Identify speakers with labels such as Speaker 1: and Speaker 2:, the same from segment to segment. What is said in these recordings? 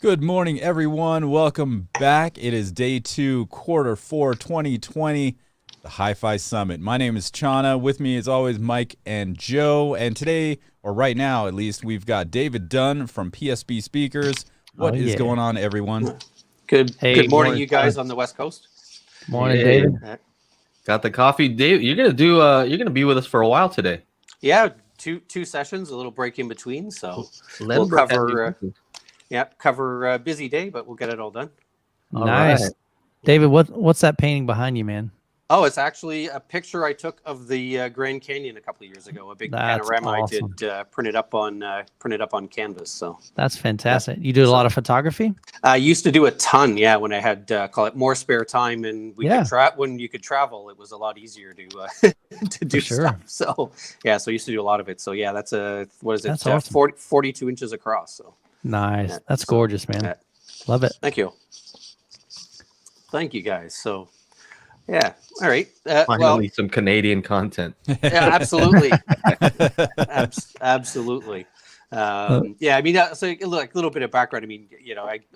Speaker 1: Good morning, everyone. Welcome back. It is day 2, quarter 4, 2020, the HiFi Summit. My name is Chana. With me, as always, Mike and Joe. And today, or right now at least, we've got David Dunn from PSB Speakers. What is going on, everyone?
Speaker 2: Good morning, you guys on the West Coast.
Speaker 3: Morning, David.
Speaker 4: Got the coffee, Dave. You're gonna be with us for a while today.
Speaker 2: Yeah, two sessions, a little break in between. So we'll cover. Cover busy day, but we'll get it all done.
Speaker 3: Nice, right. David. What's that painting behind you, man?
Speaker 2: Oh, it's actually a picture I took of the Grand Canyon a couple of years ago. A big panorama awesome. I did printed up on canvas. So
Speaker 3: that's fantastic. You do a lot of photography?
Speaker 2: I used to do a ton. Yeah, when I had call it more spare time and when you could travel, it was a lot easier to to do stuff. So so I used to do a lot of it. So yeah, that's That's awesome. 42 inches across. So.
Speaker 3: Nice. That's gorgeous, man. Love it.
Speaker 2: Thank you. Thank you, guys. So, yeah. All right.
Speaker 4: Finally, some Canadian content.
Speaker 2: Yeah, absolutely. Absolutely. I mean, so like a little bit of background. I mean,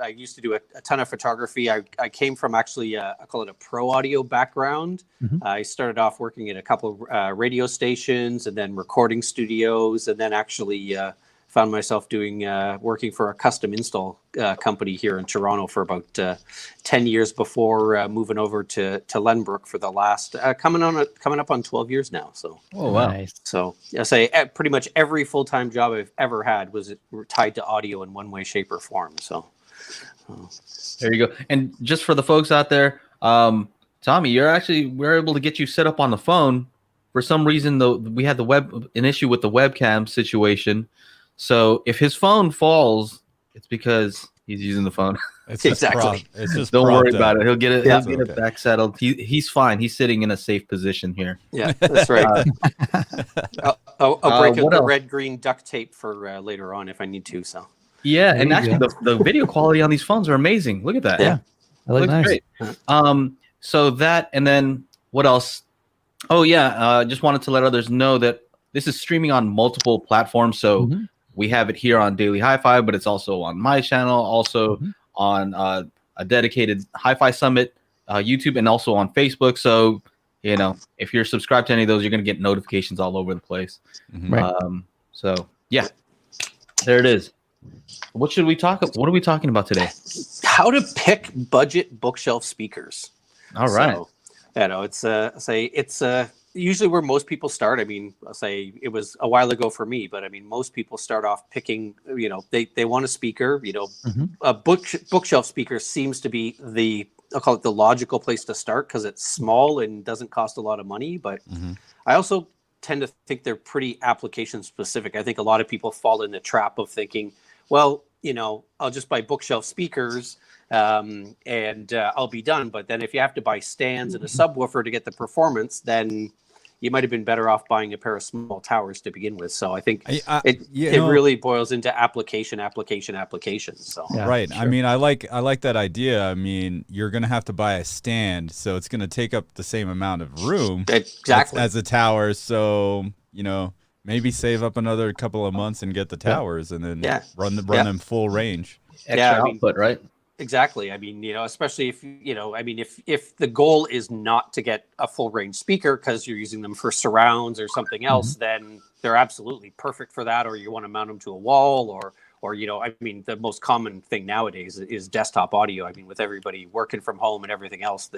Speaker 2: I used to do a ton of photography. I came from actually, I call it a pro audio background. Mm-hmm. I started off working at a couple of radio stations and then recording studios, and then actually found myself working for a custom install company here in Toronto for about 10 years before moving over to Lenbrook for the last coming up on 12 years now. So
Speaker 3: nice.
Speaker 2: So I say pretty much every full-time job I've ever had was tied to audio in one way, shape, or form. So
Speaker 4: there you go. And just for the folks out there, Tommy, we're able to get you set up on the phone. For some reason, though, we had an issue with the webcam situation. So if his phone falls, it's because he's using the phone.
Speaker 1: It's
Speaker 2: exactly.
Speaker 1: It's just
Speaker 4: don't worry about it. He'll get it. He'll get it back settled. He's fine. He's sitting in a safe position here.
Speaker 2: Yeah, that's right. I'll break out the red-green duct tape for later on if I need to. So
Speaker 4: yeah, and actually the video quality on these phones are amazing. Look at that.
Speaker 3: Yeah,
Speaker 4: it looks nice. Great. So that, and then what else? Oh yeah, just wanted to let others know that this is streaming on multiple platforms. So. Mm-hmm. We have it here on Daily HiFi, but it's also on my channel, also on a dedicated HiFi Summit YouTube, and also on Facebook. So, if you're subscribed to any of those, you're going to get notifications all over the place.
Speaker 3: Mm-hmm. Right.
Speaker 4: So, yeah, there it is. What are we talking about today?
Speaker 2: How to pick budget bookshelf speakers.
Speaker 4: All right.
Speaker 2: So, it's usually where most people start. I mean, I'll say it was a while ago for me, but I mean, most people start off picking, they want a speaker, a bookshelf speaker seems to be I'll call it the logical place to start because it's small and doesn't cost a lot of money. But I also tend to think they're pretty application specific. I think a lot of people fall in the trap of thinking, well, I'll just buy bookshelf speakers and I'll be done. But then if you have to buy stands and a subwoofer to get the performance, then you might have been better off buying a pair of small towers to begin with. So I think it really boils into application. So
Speaker 1: right. Sure. I mean, I like that idea. I mean, you're going to have to buy a stand, so it's going to take up the same amount of room as a tower. So, maybe save up another couple of months and get the towers and then run them full range.
Speaker 4: Extra output, right?
Speaker 2: Exactly. I mean, especially if, if the goal is not to get a full range speaker because you're using them for surrounds or something else, then they're absolutely perfect for that. Or you want to mount them to a wall or, the most common thing nowadays is desktop audio. I mean, with everybody working from home and everything else,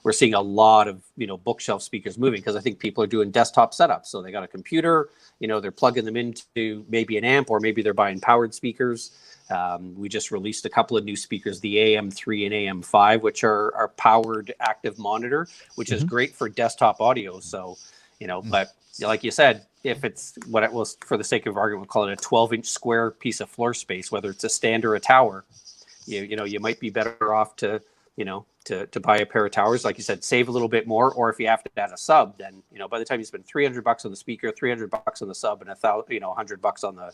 Speaker 2: we're seeing a lot of, bookshelf speakers moving because I think people are doing desktop setups. So they got a computer, they're plugging them into maybe an amp or maybe they're buying powered speakers. We just released a couple of new speakers, the AM3 and AM5, which are powered active monitor, which is great for desktop audio. So, but like you said, if it's what it was, for the sake of argument, we'll call it a 12-inch square piece of floor space, whether it's a stand or a tower, you might be better off to buy a pair of towers, like you said, save a little bit more. Or if you have to add a sub, then, by the time you spend $300 on the speaker, $300 on the sub, and $100 on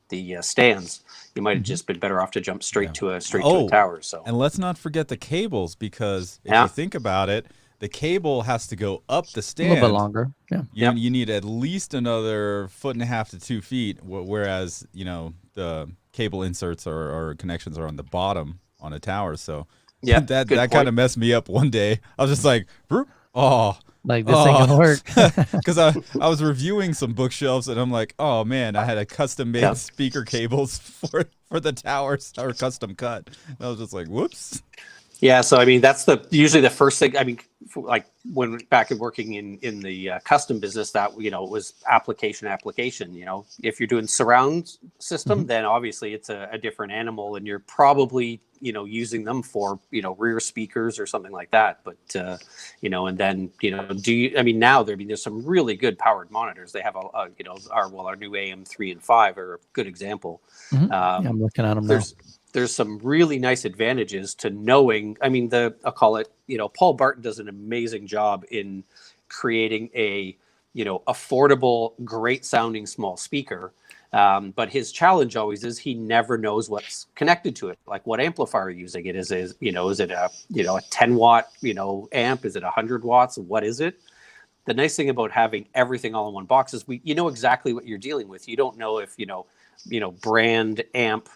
Speaker 2: the stands, you might have just been better off to jump straight to a tower. So,
Speaker 1: and let's not forget the cables, because if you think about it, the cable has to go up the stand
Speaker 3: a little bit longer. Yeah,
Speaker 1: you need at least another 1.5 to 2 feet, whereas the cable inserts or connections are on the bottom on a tower. So
Speaker 2: Yeah,
Speaker 1: that kind of messed me up one day. I was just like, oh.
Speaker 3: Like, this ain't gonna work.
Speaker 1: Because I was reviewing some bookshelves and I'm like, oh man, I had a custom made speaker cables for the towers or custom cut. And I was just like, whoops.
Speaker 2: Yeah, so I mean that's usually the first thing. I mean, like when back in working in the custom business, that it was application. If you're doing surround system, then obviously it's a different animal, and you're probably using them for rear speakers or something like that. But and then I mean now there's some really good powered monitors. They have our new AM3 and 5 are a good example.
Speaker 3: Yeah, I'm looking at them now.
Speaker 2: There's some really nice advantages to knowing. I mean, I'll call it, Paul Barton does an amazing job in creating a, affordable, great sounding small speaker. But his challenge always is he never knows what's connected to it. Like what amplifier you're using it is it a 10 watt, amp? Is it 100 watts? What is it? The nice thing about having everything all in one box is you know exactly what you're dealing with. You don't know if, brand amp,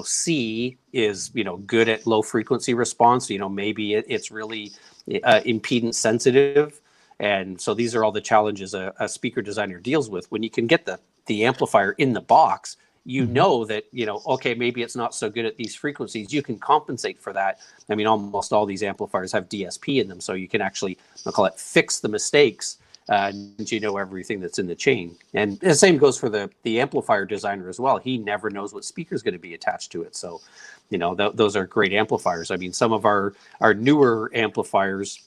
Speaker 2: C is, good at low frequency response. Maybe it's really impedance sensitive. And so these are all the challenges a speaker designer deals with. When you can get the amplifier in the box, know that, okay, maybe it's not so good at these frequencies. You can compensate for that. I mean, almost all these amplifiers have DSP in them. So you can actually, I'll call it, fix the mistakes. And everything that's in the chain. And the same goes for the amplifier designer as well. He never knows what speaker is going to be attached to it. So, those are great amplifiers. I mean, some of our newer amplifiers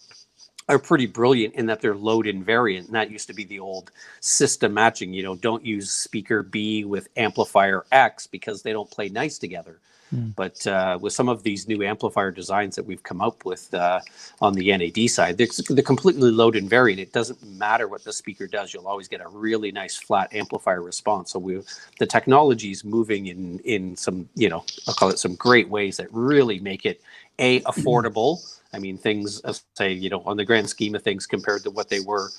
Speaker 2: are pretty brilliant in that they're load invariant. And that used to be the old system matching. Don't use speaker B with amplifier X because they don't play nice together. But with some of these new amplifier designs that we've come up with on the NAD side, they're completely load invariant. It doesn't matter what the speaker does. You'll always get a really nice flat amplifier response. So the technology is moving in some, I'll call it some great ways that really make it affordable. I mean, things say, on the grand scheme of things compared to what they were,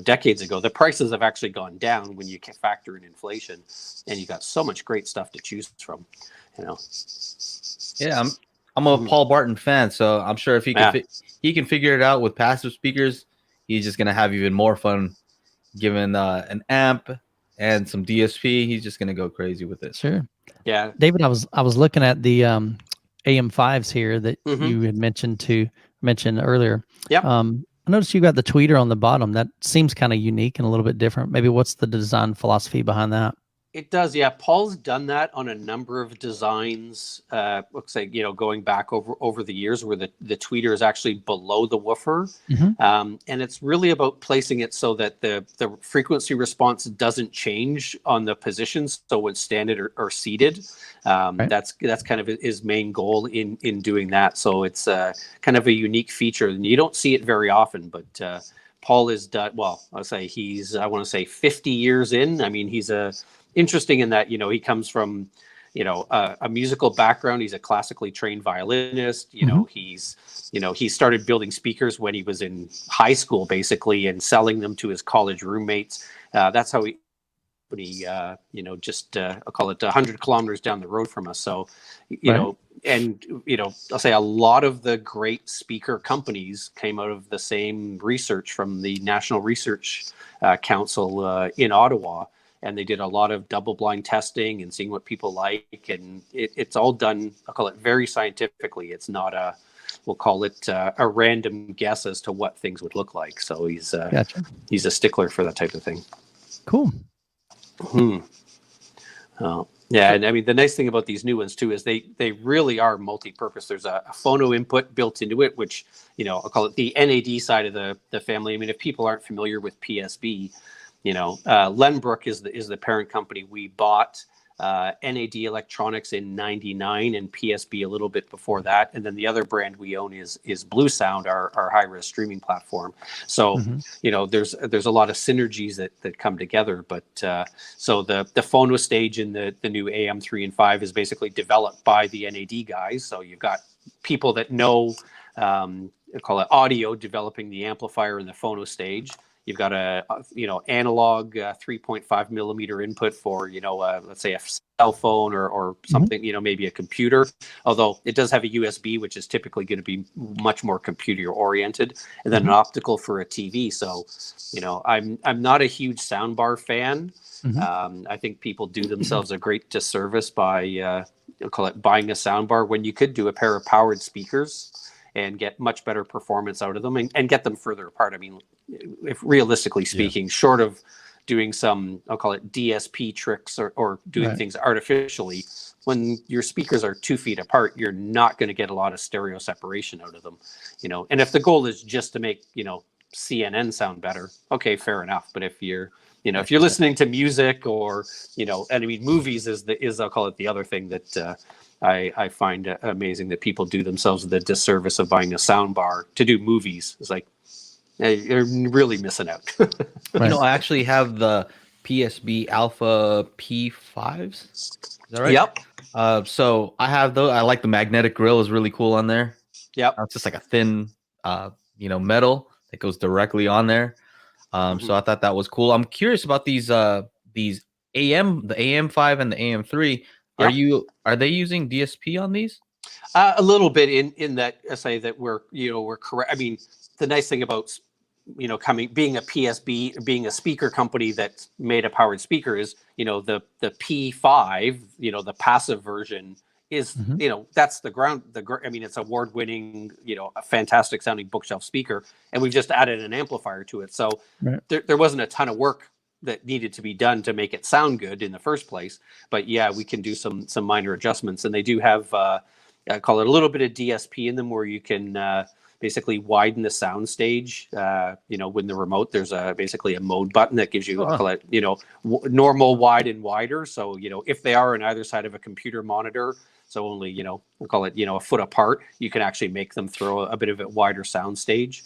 Speaker 2: decades ago, the prices have actually gone down when you can factor in inflation, and you got so much great stuff to choose from.
Speaker 4: Yeah, I'm a Paul Barton fan, so I'm sure if he can figure it out with passive speakers, he's just gonna have even more fun. Given an amp and some DSP, he's just gonna go crazy with it.
Speaker 3: Sure.
Speaker 2: Yeah,
Speaker 3: David, I was looking at the AM5s here that you had mentioned earlier.
Speaker 2: Yep.
Speaker 3: I noticed you got the tweeter on the bottom. That seems kind of unique and a little bit different. Maybe what's the design philosophy behind that?
Speaker 2: It does, yeah. Paul's done that on a number of designs. Looks like going back over the years, where the tweeter is actually below the woofer, and it's really about placing it so that the frequency response doesn't change on the positions. So when standing or seated,
Speaker 3: Right.
Speaker 2: that's kind of his main goal in doing that. So it's kind of a unique feature, and you don't see it very often, but. Paul is done well. I'll say I want to say 50 years in. I mean, he's interesting in that he comes from a musical background. He's a classically trained violinist. He started building speakers when he was in high school, basically, and selling them to his college roommates. That's how he. I'll call it 100 kilometers down the road from us. So, I'll say a lot of the great speaker companies came out of the same research from the National Research Council in Ottawa. And they did a lot of double-blind testing and seeing what people like. And it's all done, I'll call it, very scientifically. It's not we'll call it a random guess as to what things would look like. So he's a stickler for that type of thing.
Speaker 3: Cool.
Speaker 2: Yeah, and I mean the nice thing about these new ones too is they really are multi-purpose. There's a phono input built into it, which I'll call it the NAD side of the family. I mean, if people aren't familiar with PSB, Lenbrook is the parent company. We bought NAD Electronics in '99 and PSB a little bit before that, and then the other brand we own is Blue Sound, our high-res streaming platform. So there's a lot of synergies that come together. But so the phono stage in the new AM3 and 5 is basically developed by the NAD guys. So you've got people that know call it audio developing the amplifier and the phono stage. You've got a analog 3.5 millimeter input for let's say a cell phone or something, maybe a computer. Although it does have a USB, which is typically going to be much more computer oriented, and then an optical for a TV. So, I'm not a huge soundbar fan. I think people do themselves a great disservice by buying a soundbar when you could do a pair of powered speakers and get much better performance out of them and get them further apart. I mean, if realistically speaking, short of doing some, I'll call it DSP tricks or doing things artificially, when your speakers are 2 feet apart, you're not going to get a lot of stereo separation out of them, and if the goal is just to make, CNN sound better, okay, fair enough. But if you're, if you're listening to music or, and I mean, movies is I'll call it the other thing that I find amazing, that people do themselves the disservice of buying a sound bar to do movies. It's like, you're really missing out.
Speaker 4: I actually have the PSB Alpha P5s. Is that right?
Speaker 2: Yep.
Speaker 4: So I have those. I like the magnetic grill is really cool on there.
Speaker 2: Yep.
Speaker 4: It's just like a thin, metal that goes directly on there. So I thought that was cool. I'm curious about these the AM5 and the AM3. Are they using DSP on these?
Speaker 2: A little bit in that I say that we're correct. I mean, the nice thing about being a PSB, being a speaker company that made a powered speaker is, the P5, the passive version is, that's the ground. I mean, it's award-winning, a fantastic sounding bookshelf speaker, and we've just added an amplifier to it. So there wasn't a ton of work that needed to be done to make it sound good in the first place. But yeah, we can do some minor adjustments, and they do have, I call it a little bit of DSP in them, where you can basically widen the sound stage. With the remote, there's basically a mode button that gives you, call it, normal, wide, and wider. So, if they are on either side of a computer monitor, so only, we'll call it, a foot apart, you can actually make them throw a bit of a wider sound stage.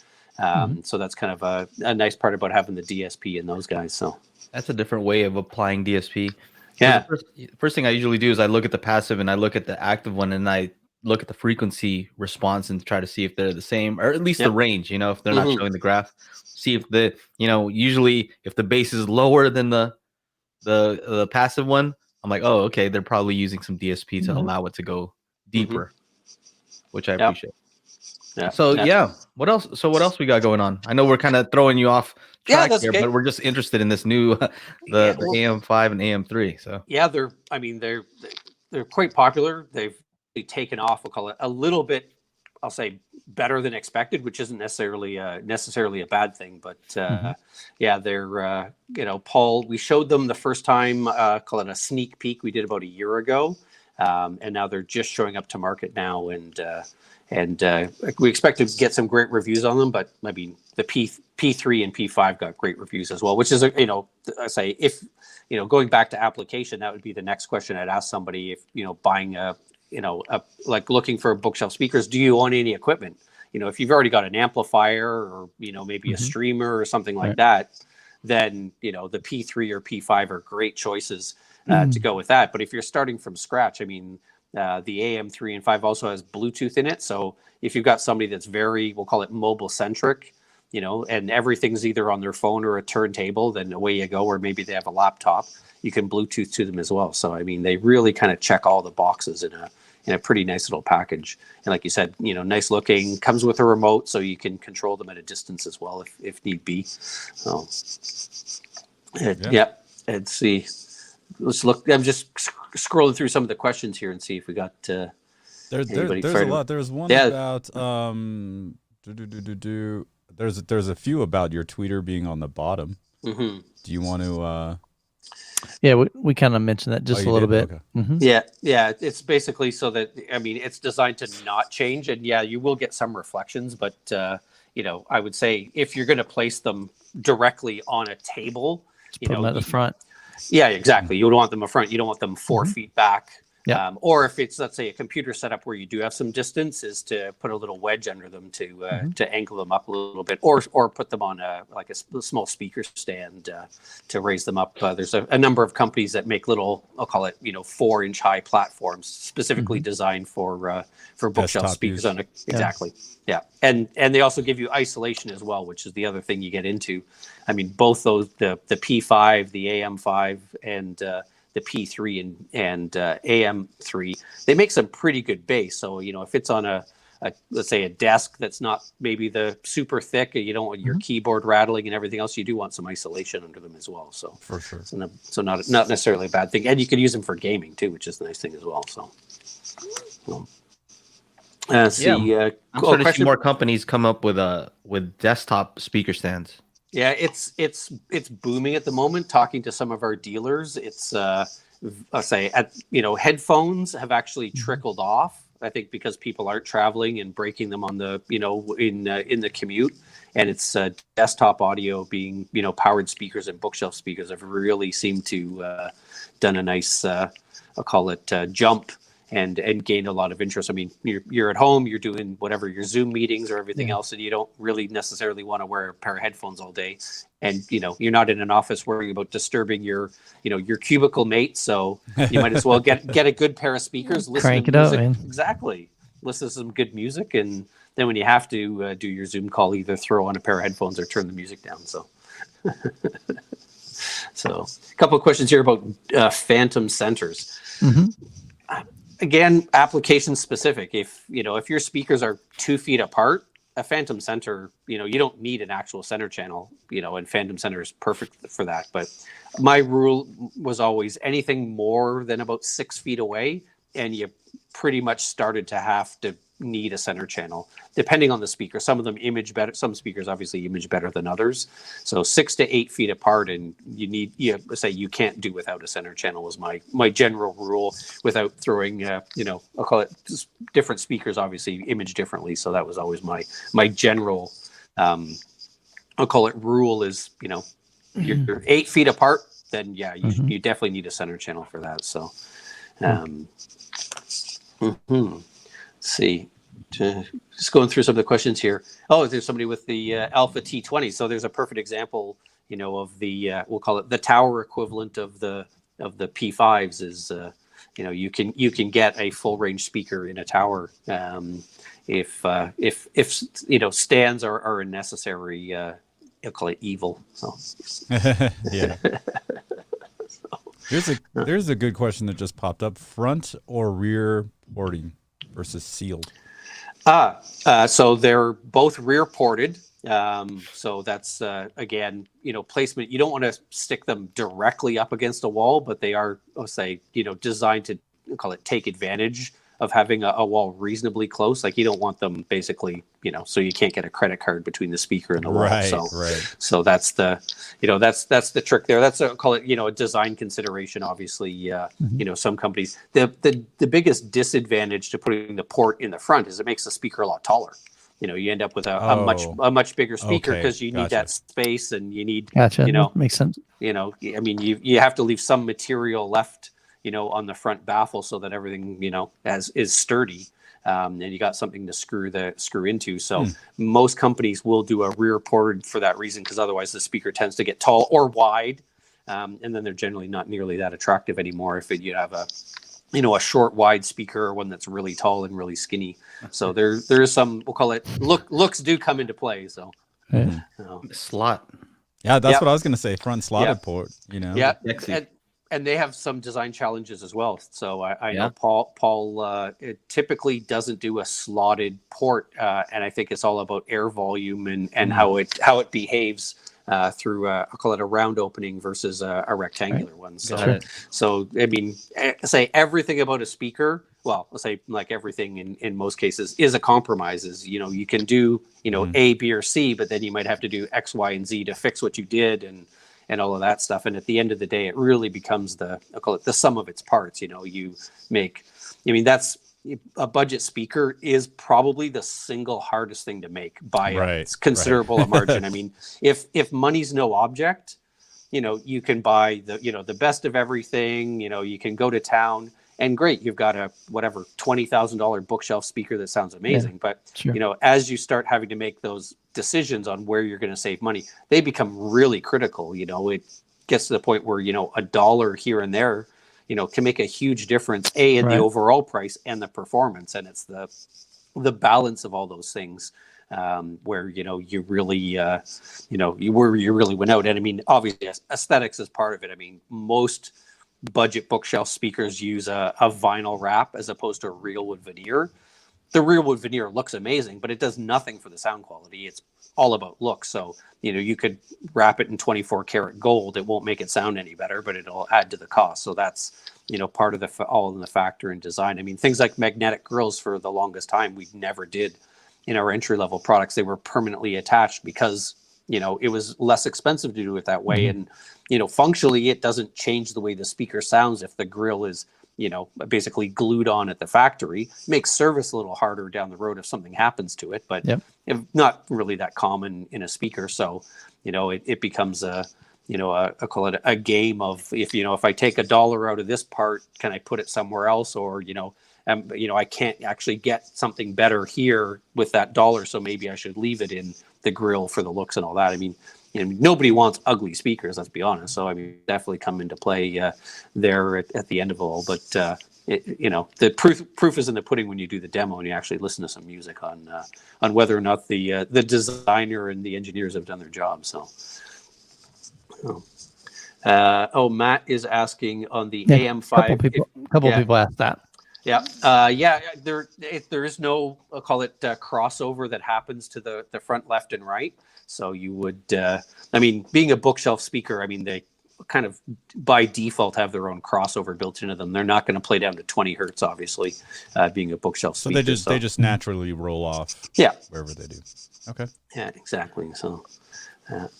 Speaker 2: So that's kind of a nice part about having the DSP in those guys. So
Speaker 4: that's a different way of applying DSP.
Speaker 2: Yeah.
Speaker 4: So the first thing I usually do is I look at the passive and I look at the active one, and I look at the frequency response and try to see if they're the same, or at least the range, if they're not showing the graph, see if the, usually if the bass is lower than the passive one, I'm like, oh, okay, they're probably using some DSP to allow it to go deeper, which I appreciate.
Speaker 2: Yeah.
Speaker 4: So what else? So what else we got going on? I know we're kind of throwing you off track here,
Speaker 2: okay.
Speaker 4: but we're just interested in this new the AM5 and AM3. So they're quite popular. They've taken off. We'll call it a little bit, I'll say, better than expected, which isn't necessarily a bad thing. But they're Paul, we showed them the first time, call it a sneak peek, we did about a year ago, and now they're just showing up to market now, and we expect to get some great reviews on them. But I mean, the P3 and P5 got great reviews as well, which is I say, if going back to application, that would be the next question I'd ask somebody if buying like looking for bookshelf speakers, do you own any equipment? If you've already got an amplifier or, maybe a streamer or something like that, then, the P3 or P5 are great choices to go with that. But if you're starting from scratch, I mean, the AM3 and 5 also has Bluetooth in it. So if you've got somebody that's very, we'll call it mobile centric, and everything's either on their phone or a turntable, then away you go. Or maybe they have a laptop, you can Bluetooth to them as well. So, I mean, they really kind of check all the boxes in a pretty nice little package. And like you said, nice looking, comes with a remote, so you can control them at a distance as well if need be. So, let's see. Let's look. I'm just scrolling through some of the questions here and see if we got.
Speaker 1: There's a lot. There's one about There's a few about your tweeter being on the bottom. Do you want to?
Speaker 3: Yeah, we kind of mentioned that just a little bit.
Speaker 1: Okay.
Speaker 2: Yeah. It's basically so that, I mean, it's designed to not change, and you will get some reflections, but I would say if you're going to place them directly on a table,
Speaker 3: put them at the front.
Speaker 2: Yeah, exactly. You don't want them up front. You don't want them 4 feet back.
Speaker 3: Yeah.
Speaker 2: Or if it's, let's say, a computer setup where you do have some distance, is to put a little wedge under them to angle them up a little bit, or put them on a small speaker stand to raise them up. There's a number of companies that make little, I'll call it, 4-inch high platforms specifically designed for bookshelf
Speaker 1: Desktop
Speaker 2: speakers
Speaker 1: use.
Speaker 2: on it. Exactly. Yeah. And they also give you isolation as well, which is the other thing you get into. I mean, both those, the P5, the AM5, and the P3 and AM3, they make some pretty good bass. So, if it's on a let's say a desk that's not maybe the super thick, and you don't want your keyboard rattling and everything else, you do want some isolation under them as well. So
Speaker 1: For sure.
Speaker 2: so not necessarily a bad thing. And you could use them for gaming too, which is the nice thing as well. So
Speaker 4: I'm starting to see more companies come up with desktop speaker stands.
Speaker 2: Yeah, it's booming at the moment. Talking to some of our dealers, it's I'll say headphones have actually trickled off. I think because people aren't traveling and breaking them on the in the commute, and it's desktop audio being powered speakers and bookshelf speakers have really seemed to done a nice I'll call it jump and gained a lot of interest. I mean, you're at home, you're doing whatever your Zoom meetings or everything else, and you don't really necessarily want to wear a pair of headphones all day. And you're not in an office worrying about disturbing your cubicle mate, so you might as well get a good pair of speakers. Listen
Speaker 3: Crank
Speaker 2: to
Speaker 3: it up,
Speaker 2: music.
Speaker 3: man.
Speaker 2: Exactly. Listen to some good music, and then when you have to do your Zoom call, either throw on a pair of headphones or turn the music down. So, so a couple of questions here about phantom centers. Again, application specific. If your speakers are 2 feet apart, a phantom center, you don't need an actual center channel, and phantom center is perfect for that. But my rule was always anything more than about 6 feet away, and you pretty much started to have to need a center channel, depending on the speaker. Some of them image better. Some speakers obviously image better than others. So 6 to 8 feet apart, and you can't do without a center channel was my general rule, without throwing, I'll call it, just different speakers obviously image differently. So that was always my general, I'll call it rule is, you're 8 feet apart, then you definitely need a center channel for that. So, Let's see, just going through some of the questions here. Oh, there's somebody with the Alpha T20. So there's a perfect example, of the we'll call it the tower equivalent of the P5s is, you can get a full range speaker in a tower if stands are a necessary. You'll call it evil. So
Speaker 1: Yeah. There's a good question that just popped up: front or rear porting versus sealed?
Speaker 2: So they're both rear ported. So that's again, placement. You don't want to stick them directly up against a wall, but they are, let's say, designed to call it take advantage of having a wall reasonably close. Like you don't want them basically, so you can't get a credit card between the speaker and the wall. So that's the, that's the trick there. That's call it, a design consideration. Obviously, some companies, the biggest disadvantage to putting the port in the front is it makes the speaker a lot taller. You end up with a much bigger speaker because you need that space, and you need,
Speaker 3: makes sense.
Speaker 2: I mean, you have to leave some material left, on the front baffle so that everything, is sturdy. And you got something to screw into. So most companies will do a rear port for that reason, because otherwise the speaker tends to get tall or wide. And then they're generally not nearly that attractive anymore if you have a short, wide speaker, or one that's really tall and really skinny. So there is some, we'll call it, looks do come into play. So
Speaker 4: slot.
Speaker 1: Yeah, that's what I was going to say. Front slotted port,
Speaker 2: Yeah. And they have some design challenges as well. So I know Paul it typically doesn't do a slotted port, and I think it's all about air volume and how it behaves through I'll call it a round opening versus a rectangular one. So I mean, say everything about a speaker. Well, let's say like everything in most cases is a compromise. Is you can do A, B, or C, but then you might have to do X, Y, and Z to fix what you did and all of that stuff. And at the end of the day, it really becomes I'll call it the sum of its parts. You make, that's a budget speaker is probably the single hardest thing to make by a considerable margin. I mean, if money's no object, you can buy the best of everything, you can go to town. and great, you've got a whatever $20,000 bookshelf speaker that sounds amazing. But
Speaker 3: sure.
Speaker 2: you know, as you start having to make those decisions on where you're going to save money, they become really critical. You know, it gets to the point where, you know, $1 here and there, you know, can make a huge difference in
Speaker 3: Right.
Speaker 2: the overall price and the performance. And it's the balance of all those things where, you know, you really, you know, you really went out. And I mean, obviously aesthetics is part of it. I mean, most budget bookshelf speakers use a vinyl wrap as opposed to a real wood veneer. The real wood veneer looks amazing, but it does nothing for the sound quality. It's all about look. So, you know, you could wrap it in 24 karat gold. It won't make it sound any better, but it'll add to the cost. So that's, you know, part of all in the factor in design. I mean, things like magnetic grills for the longest time, we never did in our entry level products. They were permanently attached because, you know, it was less expensive to do it that way. And, you know, functionally, it doesn't change the way the speaker sounds if the grill is, you know, basically glued on at the factory. It makes service a little harder down the road if something happens to it, but not really that common in a speaker. So, you know, it becomes a, you know, I call it a game of, if, you know, if I take $1 out of this part, can I put it somewhere else? Or, you know, I can't actually get something better here with that $1. So maybe I should leave it in the grill for the looks and all that. I mean, you know, nobody wants ugly speakers, let's be honest. So I mean, definitely come into play there at the end of it all. But you know, the proof is in the pudding when you do the demo and you actually listen to some music on whether or not the designer and the engineers have done their job. So, Matt is asking on the AM5.
Speaker 3: A couple people asked that.
Speaker 2: Yeah. There is no, I'll call it crossover that happens to the front left and right. So you would, I mean, being a bookshelf speaker, I mean, they kind of by default have their own crossover built into them. They're not going to play down to 20 hertz, obviously, being a bookshelf speaker.
Speaker 1: So they just naturally roll off.
Speaker 2: Yeah.
Speaker 1: Wherever they do. Okay.
Speaker 2: Yeah, exactly. So.
Speaker 1: And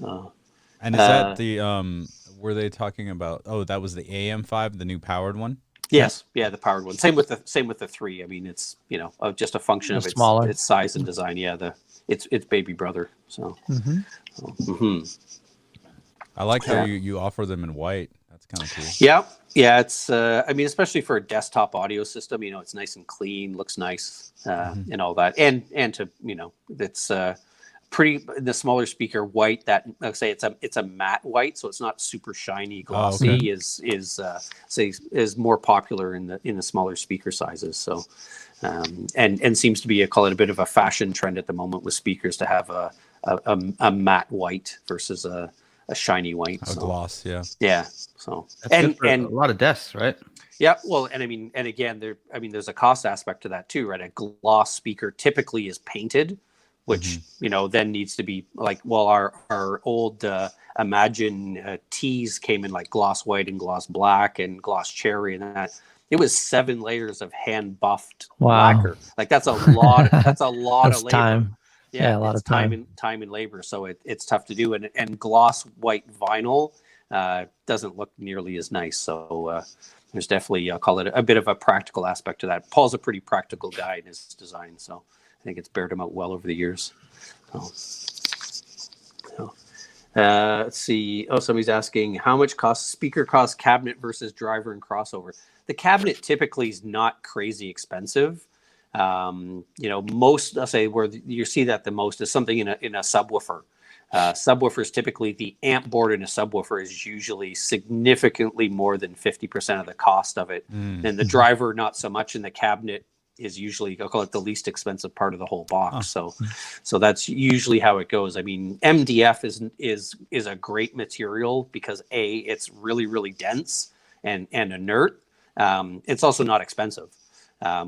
Speaker 1: is that the were they talking about? Oh, that was the AM5, the new powered one.
Speaker 2: Yes, yeah, the powered one. Same with the 3. I mean, it's, you know, just a function of its size and design. Yeah, it's baby brother. So.
Speaker 1: I like how you offer them in white. That's kind of cool.
Speaker 2: Yeah. It's I mean, especially for a desktop audio system, you know, it's nice and clean, looks nice, and all that, and to, you know, it's pretty, the smaller speaker white that, like say, it's a matte white, so it's not super shiny glossy. Is more popular in the smaller speaker sizes. So and seems to be call it a bit of a fashion trend at the moment with speakers to have a matte white versus a shiny white.
Speaker 1: A gloss.
Speaker 2: Yeah. So
Speaker 4: and a lot of desks, right?
Speaker 2: Yeah, well, and I mean, and again, there's a cost aspect to that too, right? A gloss speaker typically is painted, which, you know, then needs to be like, well, our old Imagine tees came in like gloss white and gloss black and gloss cherry, and that it was 7 layers of hand buffed lacquer. Like that's a lot. That's a lot of labor.
Speaker 3: Time.
Speaker 2: Yeah,
Speaker 3: a lot of time
Speaker 2: and labor. So it's tough to do, and gloss white vinyl doesn't look nearly as nice. So there's definitely, I'll call it a bit of a practical aspect to that. Paul's a pretty practical guy in his design, so I think it's bared him out well over the years. Let's see. Oh, somebody's asking how much speaker costs cabinet versus driver and crossover. The cabinet typically is not crazy expensive. You know, most, I'll say where you see that the most is something in a subwoofer. Subwoofers, typically the amp board in a subwoofer is usually significantly more than 50% of the cost of it. And the driver, not so much, in the cabinet is usually, I'll call it the least expensive part of the whole box. So that's usually how it goes. I mean, MDF is a great material because it's really, really dense and inert. It's also not expensive,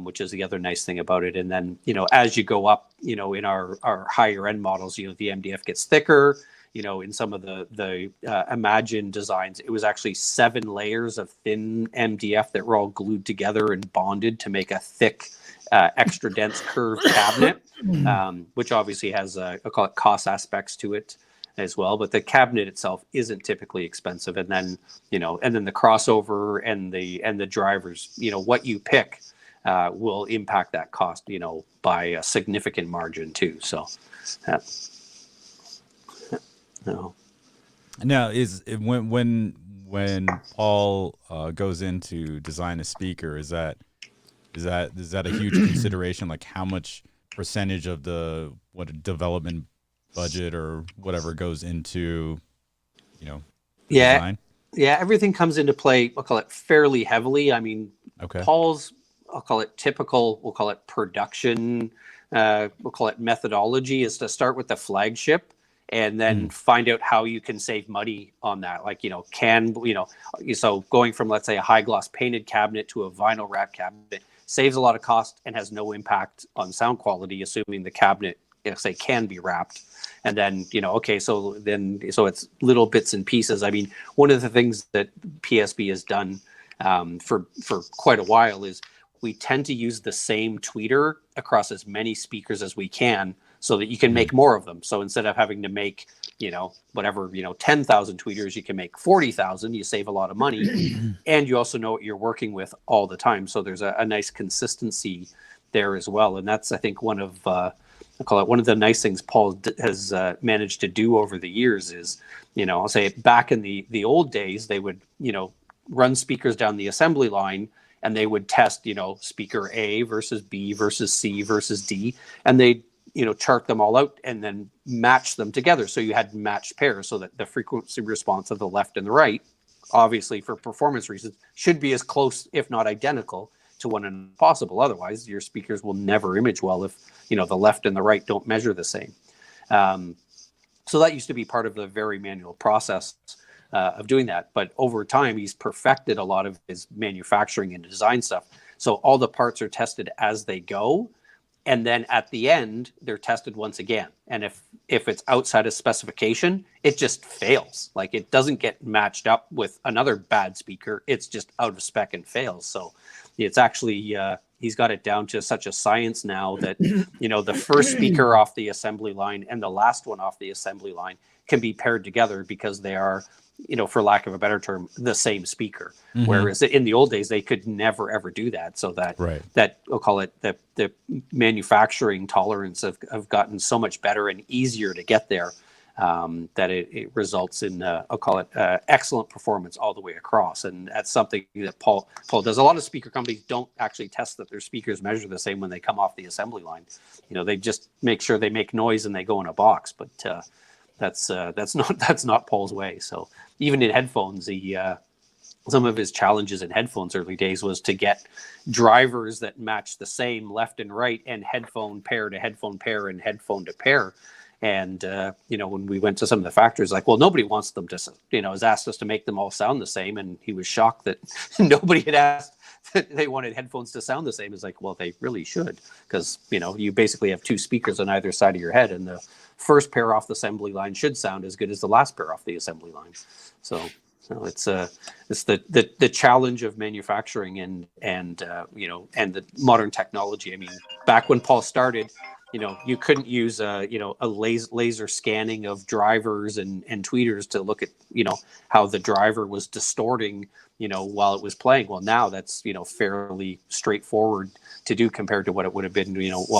Speaker 2: which is the other nice thing about it. And then, you know, as you go up, you know, in our higher end models, you know, the MDF gets thicker. You know, in some of the Imagine designs, it was actually 7 layers of thin MDF that were all glued together and bonded to make a thick, extra dense curved cabinet, which obviously has I'll call it cost aspects to it as well. But the cabinet itself isn't typically expensive. And then, you know, and then the crossover and the drivers, you know, what you pick will impact that cost, you know, by a significant margin too. So. No.
Speaker 1: Now, is when when Paul goes in to design a speaker, is that a huge consideration? Like how much percentage of the development budget or whatever goes into, design?
Speaker 2: Yeah, everything comes into play, I'll call it fairly heavily. I mean,
Speaker 1: Okay.
Speaker 2: Paul's, I'll call it typical, we'll call it production, we'll call it methodology, is to start with the flagship and then find out how you can save money on that. Like, so going from, let's say, a high gloss painted cabinet to a vinyl wrap cabinet saves a lot of cost and has no impact on sound quality, assuming the cabinet, say, can be wrapped. And then, so it's little bits and pieces. I mean, one of the things that PSB has done for quite a while is we tend to use the same tweeter across as many speakers as we can so that you can make more of them. So instead of having to make, 10,000 tweeters, you can make 40,000. You save a lot of money. And you also know what you're working with all the time. So there's a nice consistency there as well. And that's, I think, one of the nice things Paul has managed to do over the years is, I'll say back in the old days, they would, run speakers down the assembly line and they would test, speaker A versus B versus C versus D. And they chart them all out and then match them together. So you had matched pairs so that the frequency response of the left and the right, obviously for performance reasons, should be as close, if not identical, to one another as possible. Otherwise, your speakers will never image well if, the left and the right don't measure the same. So that used to be part of the very manual process of doing that. But over time, he's perfected a lot of his manufacturing and design stuff. So all the parts are tested as they go. And then at the end, they're tested once again. And if it's outside of specification, it just fails. Like it doesn't get matched up with another bad speaker. It's just out of spec and fails. So it's actually, he's got it down to such a science now that, the first speaker off the assembly line and the last one off the assembly line can be paired together because they are, for lack of a better term, the same speaker. Whereas in the old days, they could never, ever do that. So that we'll call it the manufacturing tolerance have gotten so much better and easier to get there that it results in, I'll call it excellent performance all the way across. And that's something that Paul does. A lot of speaker companies don't actually test that their speakers measure the same when they come off the assembly line. They just make sure they make noise and they go in a box. But that's not Paul's way. So even in headphones, some of his challenges in headphones early days was to get drivers that match the same left and right and headphone pair to headphone pair and headphone to pair. And, when we went to some of the factories, like, well, nobody wants them to, has asked us to make them all sound the same. And he was shocked that nobody had asked that they wanted headphones to sound the same. It's like, well, they really should, because, you basically have two speakers on either side of your head. And the first pair off the assembly line should sound as good as the last pair off the assembly line. So it's the challenge of manufacturing and the modern technology. I mean, back when Paul started, you couldn't use a laser scanning of drivers and tweeters to look at, how the driver was distorting, while it was playing. Well, now that's, fairly straightforward to do compared to what it would have been,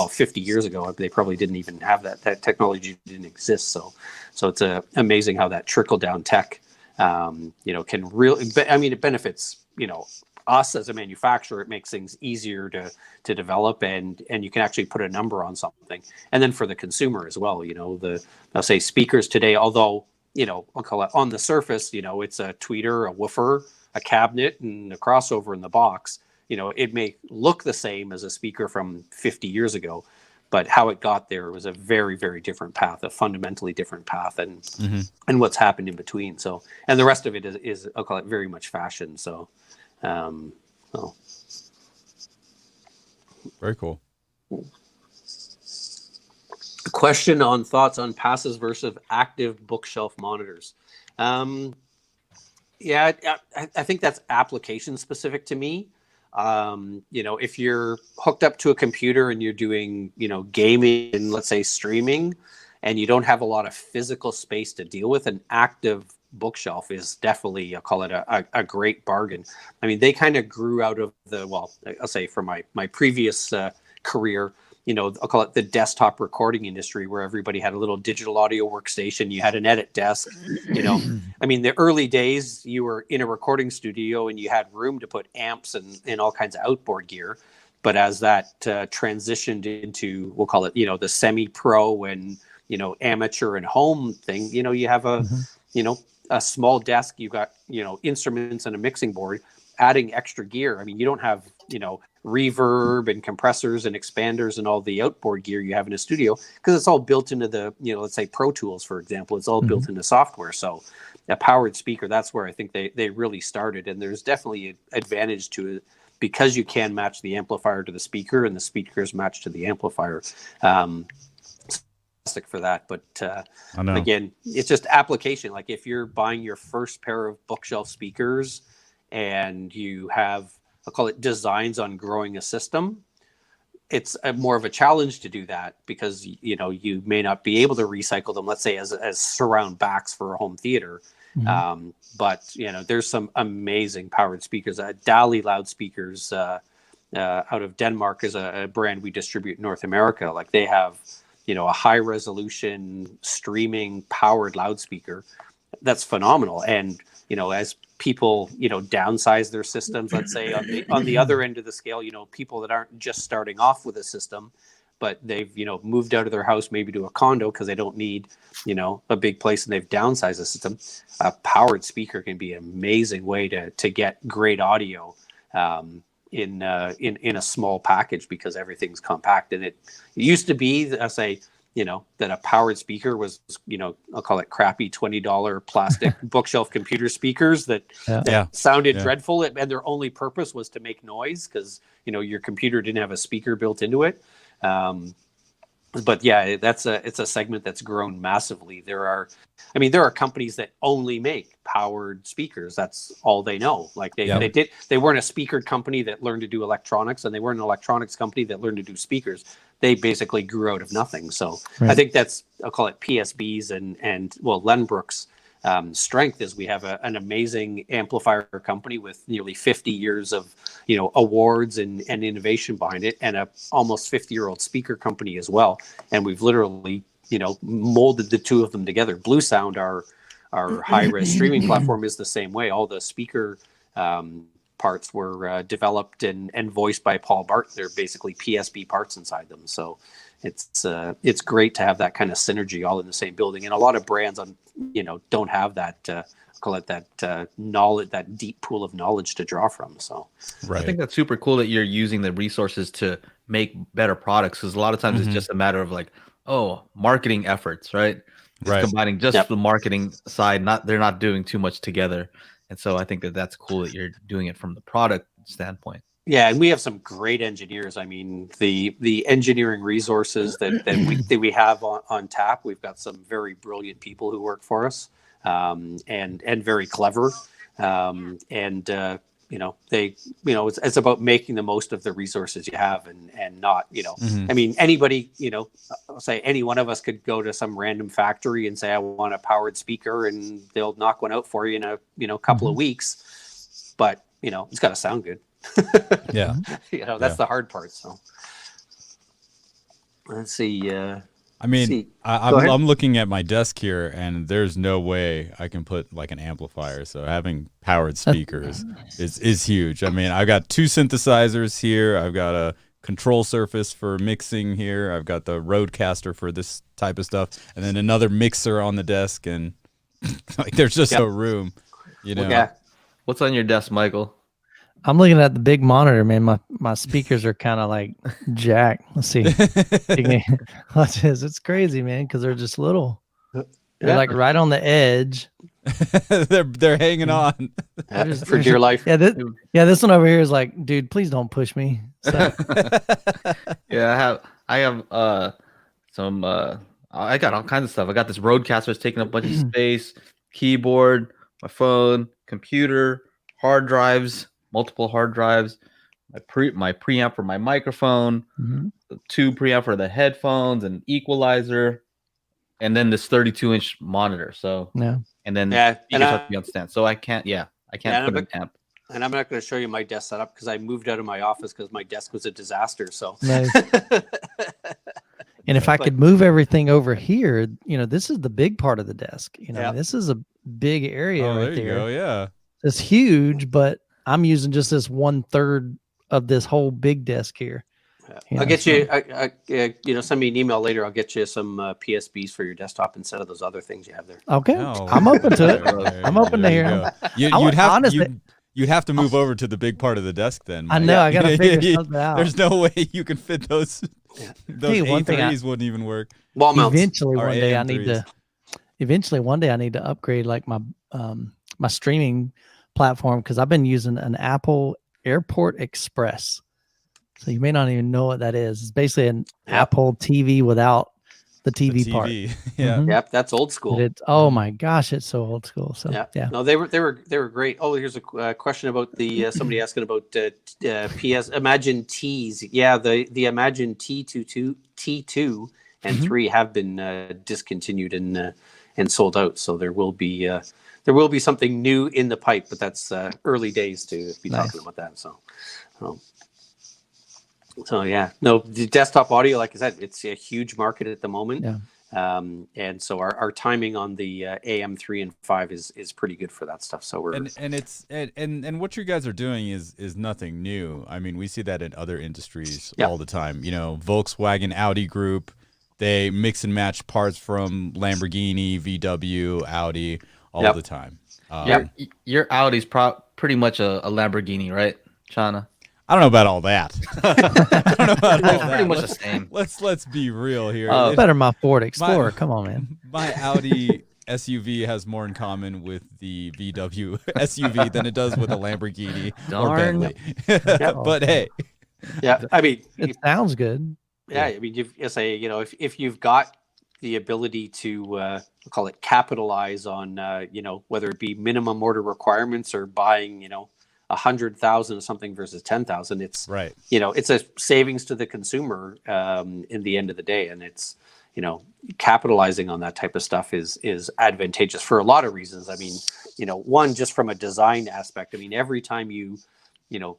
Speaker 2: 50 years ago. They probably didn't even have that technology didn't exist. So it's amazing how that trickle down tech, can really, it benefits, us as a manufacturer. It makes things easier to develop and you can actually put a number on something. And then for the consumer as well, I'll say speakers today, although, I'll call it on the surface, it's a tweeter, a woofer, a cabinet, and a crossover in the box. It may look the same as a speaker from 50 years ago, but how it got there was a very, very different path, a fundamentally different path, and what's happened in between. So, and the rest of it is I'll call it very much fashion. So,
Speaker 1: very cool.
Speaker 2: Question on thoughts on passive versus active bookshelf monitors. Yeah, I think that's application specific to me. If you're hooked up to a computer and you're doing, gaming and let's say streaming, and you don't have a lot of physical space to deal with, an active bookshelf is definitely, I'll call it a great bargain. I mean, they kind of grew out of I'll say for my previous career, I'll call it the desktop recording industry, where everybody had a little digital audio workstation. You had an edit desk. I mean, the early days, you were in a recording studio and you had room to put amps and all kinds of outboard gear. But as that transitioned into, we'll call it, the semi-pro and, amateur and home thing, you have a small desk, you've got, instruments and a mixing board, adding extra gear. I mean, you don't have, reverb and compressors and expanders and all the outboard gear you have in a studio, because it's all built into the, let's say Pro Tools, for example, it's all built into software. So a powered speaker, that's where I think they really started. And there's definitely an advantage to it, because you can match the amplifier to the speaker and the speakers match to the amplifier. For that, but again, it's just application. Like if you're buying your first pair of bookshelf speakers and you have, I'll call it, designs on growing a system, it's more of a challenge to do that, because you may not be able to recycle them, let's say as surround backs for a home theater. But there's some amazing powered speakers. Dali loudspeakers out of Denmark is a brand we distribute in North America. Like they have a high resolution streaming powered loudspeaker that's phenomenal. And as people downsize their systems, let's say on the other end of the scale, people that aren't just starting off with a system, but they've moved out of their house maybe to a condo because they don't need a big place, and they've downsized the system. A powered speaker can be an amazing way to get great audio in a small package, because everything's compact. And it used to be, I say, that a powered speaker was, I'll call it crappy $20 plastic bookshelf computer speakers that sounded dreadful, and their only purpose was to make noise, because your computer didn't have a speaker built into it. But yeah, it's a segment that's grown massively. There are companies that only make powered speakers. That's all they know. Like they weren't a speaker company that learned to do electronics, and they weren't an electronics company that learned to do speakers. They basically grew out of nothing. So I think that's, I'll call it PSB's and Lenbrook's strength is we have an amazing amplifier company with nearly 50 years of awards and innovation behind it, and a almost 50-year-old speaker company as well. And we've literally molded the two of them together. Blue Sound, our high-res streaming platform, is the same way. All the speaker parts were developed and voiced by Paul Bart. They're basically PSB parts inside them. So it's great to have that kind of synergy all in the same building. And a lot of brands don't have that call it that knowledge, that deep pool of knowledge to draw from. So
Speaker 4: I think that's super cool that you're using the resources to make better products, because a lot of times it's just a matter of like, marketing efforts, right? Combining just the marketing side, they're not doing too much together. And so I think that's cool that you're doing it from the product standpoint.
Speaker 2: Yeah, and we have some great engineers. I mean, the engineering resources that we have on tap. We've got some very brilliant people who work for us, and very clever. It's about making the most of the resources you have, and not, I mean, anybody, say any one of us could go to some random factory and say, I want a powered speaker, and they'll knock one out for you in a couple of weeks. But, it's got to sound good. That's the hard part. So let's see.
Speaker 1: I'm looking at my desk here, and there's no way I can put like an amplifier. So having powered speakers is huge. I mean, I've got two synthesizers here. I've got a control surface for mixing here. I've got the Rodecaster for this type of stuff, and then another mixer on the desk. And like, there's just no room.
Speaker 4: What's on your desk, Michael?
Speaker 3: I'm looking at the big monitor, man. My speakers are kind of like jacked. Let's see. Watch this. It's crazy, man, because they're just little. They're like right on the edge.
Speaker 1: they're hanging on
Speaker 2: for dear life.
Speaker 3: This one over here is like, dude, please don't push me. So.
Speaker 4: I have some. I got all kinds of stuff. I got this Rodecaster that's taking up a bunch of space. Keyboard, my phone, computer, hard drives. Multiple hard drives, my preamp for my microphone, 2 preamp for the headphones, and equalizer, and then this 32-inch monitor. So and then you just have to be on stand. So I can't put an amp.
Speaker 2: And I'm not going to show you my desk setup because I moved out of my office because my desk was a disaster. So,
Speaker 3: Nice. And if I could move everything over here, this is the big part of the desk.
Speaker 2: Yep.
Speaker 3: This is a big area
Speaker 1: Oh,
Speaker 3: right
Speaker 1: there you go. Yeah.
Speaker 3: It's huge, but I'm using just this 1/3 of this whole big desk here.
Speaker 2: I'll get you. Send me an email later. I'll get you some PSBs for your desktop instead of those other things you have there.
Speaker 3: Okay,
Speaker 1: Oh,
Speaker 3: I'm open to it.
Speaker 1: there
Speaker 3: I'm
Speaker 1: you
Speaker 3: open to
Speaker 1: go.
Speaker 3: hearing.
Speaker 1: You'd have to move over to the big part of the desk then.
Speaker 3: I
Speaker 1: Mike.
Speaker 3: know. I got to figure something out.
Speaker 1: There's no way you can fit those.
Speaker 2: Yeah.
Speaker 1: Those
Speaker 3: Hey, one thing
Speaker 1: A3s wouldn't even work.
Speaker 2: Wall mounts.
Speaker 3: Eventually,
Speaker 1: Or
Speaker 3: one day I need to upgrade like my my streaming platform because I've been using an Apple Airport Express. So you may not even know what that is. It's basically an Apple TV without the TV part.
Speaker 1: Yeah.
Speaker 3: Mhm.
Speaker 2: Yep, that's old school.
Speaker 3: Oh my gosh, it's so old school. So yeah.
Speaker 2: No, they were great. Oh, here's a question about the somebody asking about PS Imagine T's. Yeah, the Imagine T2 and 3 have been discontinued and sold out. So there will be something new in the pipe, but that's early days to be talking about that. So yeah, no, the desktop audio, like I said, it's a huge market at the moment.
Speaker 3: Yeah.
Speaker 2: And so our timing on the AM3 and 5 is pretty good for that stuff. So we're
Speaker 1: and what you guys are doing is nothing new. I mean, we see that in other industries all the time. Volkswagen, Audi Group, they mix and match parts from Lamborghini, VW, Audi all the time.
Speaker 4: Your Audi's pretty much a Lamborghini, right, Chana?
Speaker 1: I don't know about all that. I don't know about all that.
Speaker 4: Pretty much the same.
Speaker 1: Let's be real here.
Speaker 3: Better my Ford Explorer. Come on, man.
Speaker 1: My Audi SUV has more in common with the VW SUV than it does with a Lamborghini or Bentley. But hey,
Speaker 2: I mean,
Speaker 3: it sounds good.
Speaker 2: Yeah, I mean, if you've got the ability to call it capitalize on whether it be minimum order requirements or buying 100,000 or something versus 10,000, it's
Speaker 1: right.
Speaker 2: It's a savings to the consumer in the end of the day, and it's capitalizing on that type of stuff is advantageous for a lot of reasons. I mean, one, just from a design aspect. I mean, every time you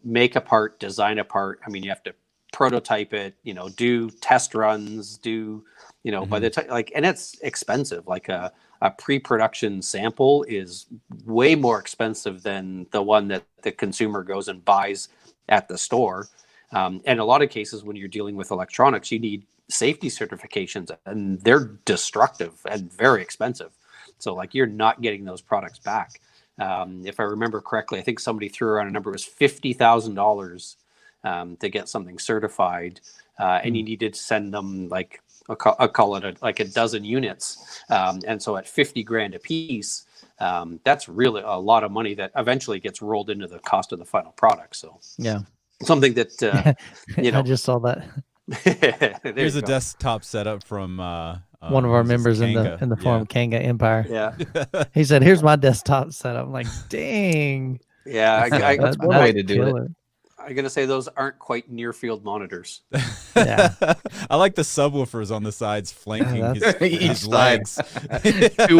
Speaker 2: make a part, design a part, I mean, you have to prototype it, do test runs, by the time and it's expensive. Like a pre-production sample is way more expensive than the one that the consumer goes and buys at the store. And a lot of cases when you're dealing with electronics, you need safety certifications, and they're destructive and very expensive. So you're not getting those products back. If I remember correctly, I think somebody threw around a number, it was $50,000 to get something certified, and you needed to send them I'll call it a dozen units, and so at $50,000 a piece, that's really a lot of money that eventually gets rolled into the cost of the final product. So
Speaker 3: yeah,
Speaker 2: something that
Speaker 3: I just saw that.
Speaker 1: Here's a desktop setup from
Speaker 3: one of our members in the forum, Kanga Empire.
Speaker 2: Yeah,
Speaker 3: he said, "Here's my desktop setup." I'm like, "Dang."
Speaker 2: Yeah,
Speaker 4: that's one way to do it.
Speaker 2: I'm gonna say those aren't quite near field monitors.
Speaker 3: Yeah,
Speaker 1: I like the subwoofers on the sides flanking his legs.
Speaker 4: 2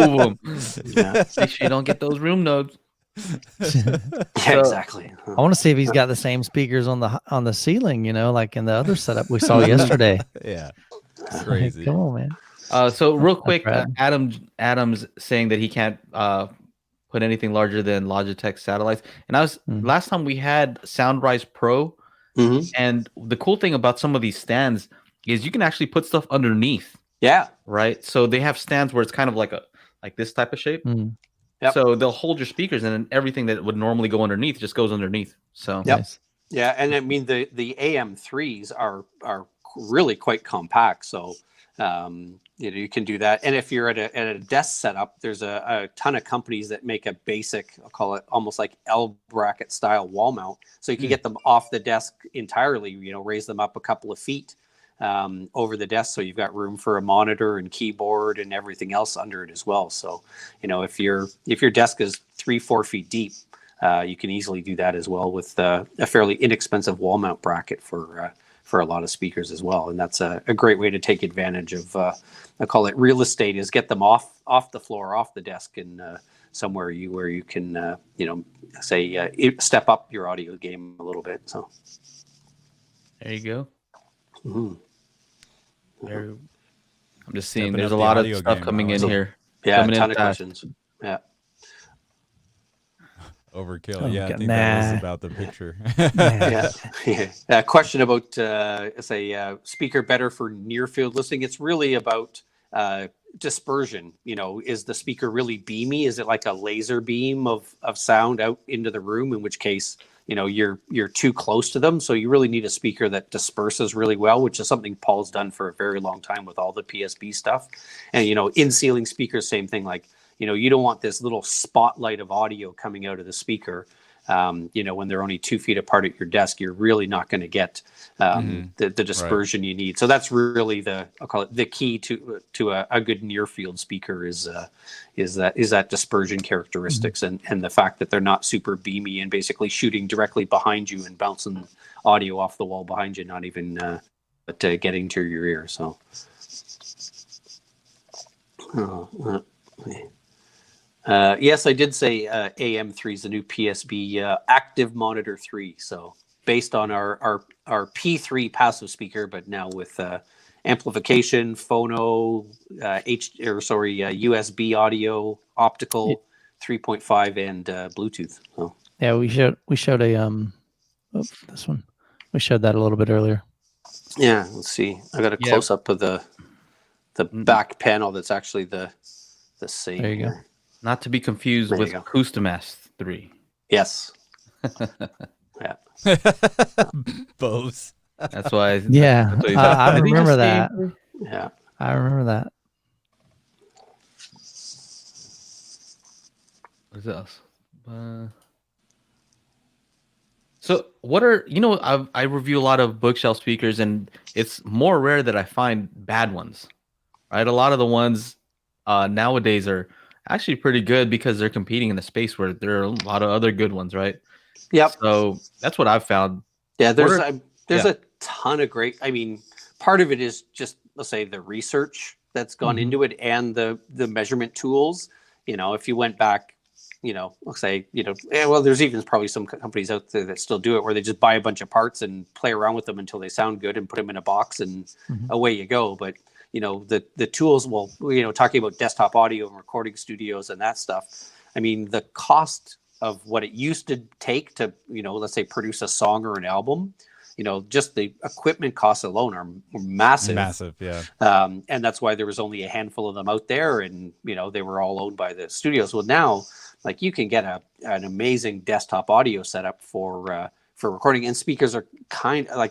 Speaker 4: of them. Yeah. Make sure you don't get those room nodes.
Speaker 2: Yeah, exactly.
Speaker 3: I want to see if he's got the same speakers on the ceiling, like in the other setup we saw yesterday.
Speaker 1: Yeah, it's crazy.
Speaker 3: Come on, man.
Speaker 4: So real quick, Adam's saying that he can't put anything larger than Logitech satellites. And last time we had Soundrise Pro, and the cool thing about some of these stands is you can actually put stuff underneath.
Speaker 2: Yeah.
Speaker 4: Right. So they have stands where it's kind of like this type of shape.
Speaker 2: Yep.
Speaker 4: So they'll hold your speakers, and then everything that would normally go underneath just goes underneath. So
Speaker 3: Nice.
Speaker 2: Yeah, and I mean the AM3s are really quite compact. So you can do that. And if you're at a desk setup, there's a ton of companies that make a basic, I'll call it almost like L bracket style wall mount. So you can get them off the desk entirely, raise them up a couple of feet over the desk. So you've got room for a monitor and keyboard and everything else under it as well. So, if your desk is 3-4 feet deep, you can easily do that as well with a fairly inexpensive wall mount bracket for a lot of speakers as well. And that's a great way to take advantage of, I call it real estate, is get them off the floor, off the desk, and somewhere where you can say step up your audio game a little bit. So
Speaker 4: there you go.
Speaker 2: Mhm.
Speaker 4: I'm just seeing
Speaker 1: Stepping
Speaker 4: there's
Speaker 1: up
Speaker 4: a
Speaker 1: the
Speaker 4: lot of
Speaker 1: audio
Speaker 4: stuff
Speaker 1: game,
Speaker 4: coming
Speaker 1: I
Speaker 4: in
Speaker 1: like it.
Speaker 4: here.
Speaker 2: Yeah,
Speaker 4: Coming
Speaker 2: a
Speaker 4: in
Speaker 2: ton of
Speaker 4: fast.
Speaker 2: questions. Yeah.
Speaker 1: Overkill.
Speaker 3: Oh,
Speaker 1: Yeah, I
Speaker 3: God,
Speaker 1: think that was
Speaker 3: nah.
Speaker 1: about the picture.
Speaker 3: Nah.
Speaker 2: Yeah. Question about speaker better for near field listening. It's really about dispersion. Is the speaker really beamy? Is it like a laser beam of sound out into the room? In which case, you're too close to them. So you really need a speaker that disperses really well, which is something Paul's done for a very long time with all the PSB stuff. And in ceiling speakers, same thing. Like you don't want this little spotlight of audio coming out of the speaker. When they're only 2 feet apart at your desk, you're really not going to get the dispersion you need. So that's really I'll call it the key to a good near field speaker is that dispersion characteristics and the fact that they're not super beamy and basically shooting directly behind you and bouncing audio off the wall behind you, not even getting to your ear. So. Yes, I did say AM3 is the new PSB Active Monitor 3. So based on our P3 passive speaker, but now with amplification, phono, USB audio, optical, 3.5, and Bluetooth. So.
Speaker 3: Yeah, we showed a this one. We showed that a little bit earlier.
Speaker 2: Yeah, let's see. I got a close up of the back panel. That's actually the same.
Speaker 3: There you go.
Speaker 4: Not to be confused with Acoustimas 3.
Speaker 2: Yes. Yeah.
Speaker 1: Bose.
Speaker 4: That's why.
Speaker 3: Yeah, I remember that.
Speaker 2: Yeah.
Speaker 3: I remember that.
Speaker 4: What else? So what are I review a lot of bookshelf speakers, and it's more rare that I find bad ones. Right, a lot of the ones nowadays are actually pretty good because they're competing in a space where there are a lot of other good ones, right?
Speaker 2: Yep.
Speaker 4: So that's what I've found.
Speaker 2: Yeah, there's a ton of great. I mean, part of it is just, let's say, the research that's gone into it and the measurement tools. If you went back, let's say, there's even probably some companies out there that still do it where they just buy a bunch of parts and play around with them until they sound good and put them in a box and away you go. But the tools, talking about desktop audio and recording studios and that stuff, I mean, the cost of what it used to take to, let's say produce a song or an album, just the equipment costs alone are massive.
Speaker 1: Massive, yeah.
Speaker 2: And that's why there was only a handful of them out there, and, they were all owned by the studios. Well, now, like, you can get an amazing desktop audio setup for recording, and speakers are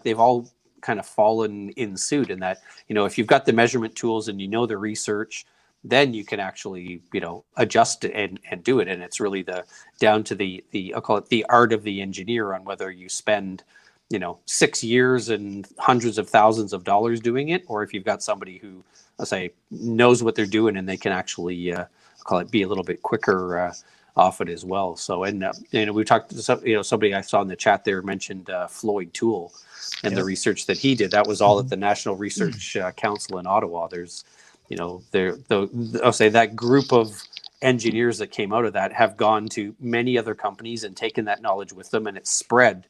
Speaker 2: they've all kind of fallen in suit in that, if you've got the measurement tools and the research, then you can actually, adjust it and do it. And it's really down to the I'll call it the art of the engineer on whether you spend, 6 years and hundreds of thousands of dollars doing it, or if you've got somebody who, let's say, knows what they're doing and they can actually, I'll call it, be a little bit quicker off it as well. So, and, we talked to somebody I saw in the chat there mentioned Floyd Toole and the research that he did. That was all at the National Research Council in Ottawa. There's, I'll say that group of engineers that came out of that have gone to many other companies and taken that knowledge with them, and it's spread,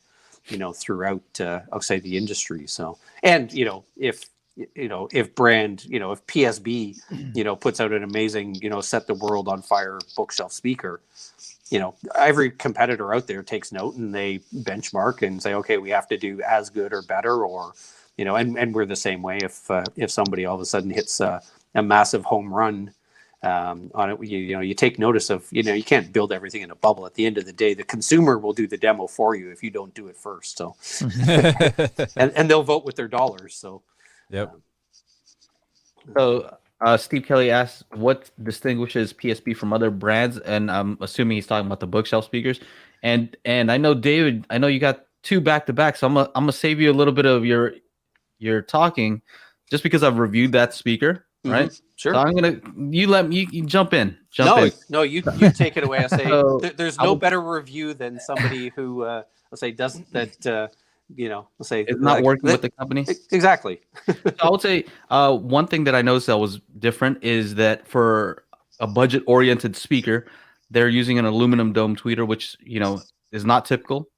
Speaker 2: throughout, I'll say, the industry. So, and, if brand, if PSB, puts out an amazing, set the world on fire bookshelf speaker, every competitor out there takes note and they benchmark and say, okay, we have to do as good or better, or, and we're the same way. If somebody all of a sudden hits a massive home run on it, you take notice of, you can't build everything in a bubble. At the end of the day, the consumer will do the demo for you if you don't do it first. So, and they'll vote with their dollars. So,
Speaker 1: yep.
Speaker 2: So
Speaker 4: Steve Kelly asks, what distinguishes PSB from other brands? And I'm assuming he's talking about the bookshelf speakers. And I know, David, I know you got 2 back-to-back, so I'm gonna save you a little bit of your talking, just because I've reviewed that speaker, right?
Speaker 2: Sure.
Speaker 4: So I'm gonna you jump in.
Speaker 2: No, you take it away. I say
Speaker 4: So,
Speaker 2: there's no better review than somebody who let's say doesn't let's say
Speaker 4: it's not working with the company.
Speaker 2: Exactly.
Speaker 4: So I would say one thing that I noticed that was different is that for a budget-oriented speaker, they're using an aluminum dome tweeter, which is not typical.